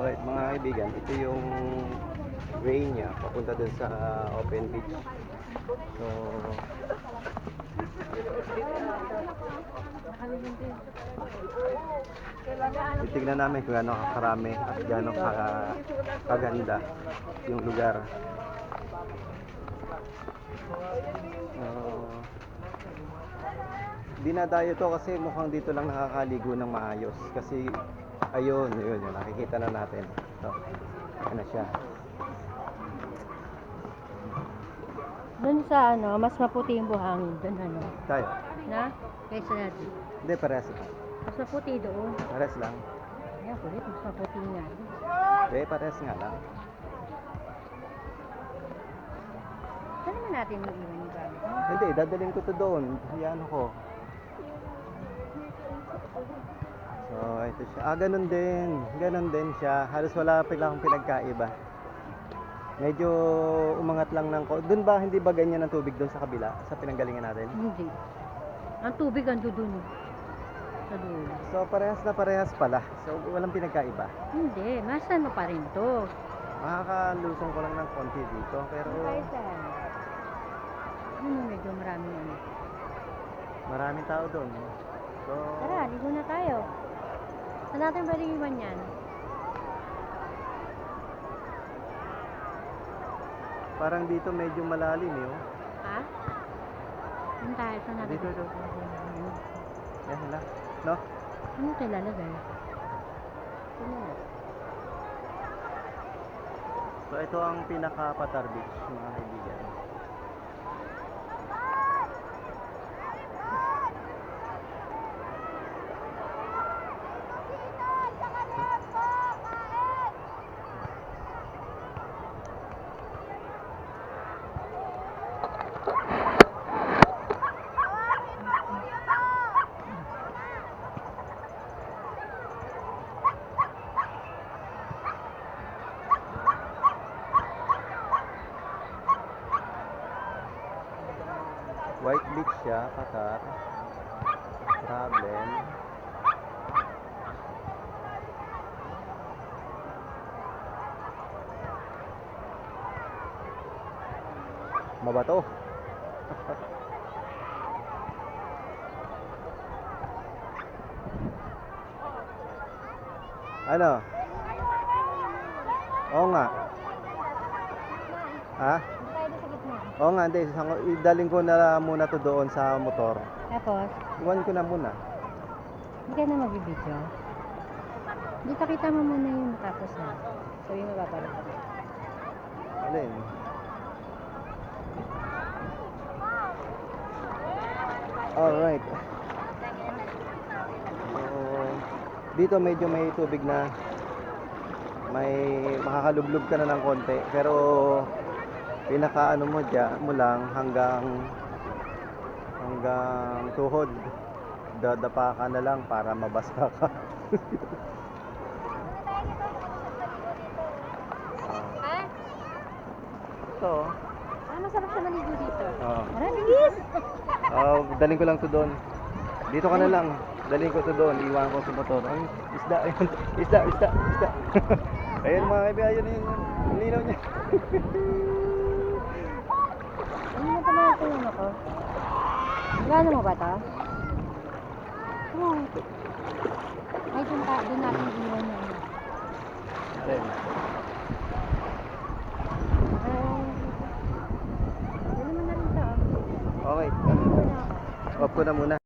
Alright mga kaibigan, ito yung way niya papunta dun sa open beach. So, titignan namin kung gaano kakarami at gaano kaganda yung lugar. Dinadayo to kasi mukhang dito lang nakakaligo ng maayos. Kasi ayun, yun, nakikita na natin. So, ano siya. Doon sa mas maputi yung buhangin. Doon Tayo. Na? Kaysa natin. Hindi, parehas lang. Mas maputi doon. Parehas lang. Kaya kulit, mas maputi nga. Hindi, parehas nga lang. Saan naman natin mag-iwan yung gamit? Hindi, dadalhin ko to doon. Yan ko. So, ito siya. Ganun din. Ganun din siya. Halos wala pa lang pinagkaiba. Medyo umangat lang ng doon ba, hindi ba ganyan ang tubig doon sa kabila? Sa pinanggalingan natin? Hindi. Ang tubig ando doon. Sa doon. So, parehas na parehas pala. So, walang pinagkaiba. Hindi. Masan mo pa rin to. Makakalusong ko lang ng konti dito. Pero Tayo saan? Medyo maraming maraming tao doon. So, Tara, ligo na tayo. Saan natin pwede iwan yan? parang dito medyo malalim eh. Ha? Saan tayo? Saan natin? Dito. Yan lang. No? Ano ito ilalagay? Sino na? So, ito ang pinaka-Patar Beach, mga kaibigan. White Beach siya, Patar. Travel. Mabato. Ano? Oo nga. Ha? Oo nga, hindi. Idaling ko na muna to doon sa motor. Tapos, Iwan ko na muna. hindi ka na magbibidyo. Hindi, pakita mo muna yung tapos na. Sabi mo babalik ka. Alin? Alright. So, dito medyo may tubig na. May makakalublog ka na ng konti. Pero pinaka ano mo dyan mo lang hanggang tuhod. Dadapa ka na lang para mabasa ka. Ha? Ito. Masarap siya maligo dito. Oo. Maraming Daling ko lang to doon. Dito ka na lang. Daling ko to doon. Iwan ko sa motor. Ay, isda. Ayun. Isda. Ayun mga kaibigan. Ayun yung linaw niya. Ano mo ito mga tulong ako? Gano mo ba ito? Oo. Ay, doon natin iwan yun. Ayun. Ano naman na rin ito? Okay. Off ko na muna.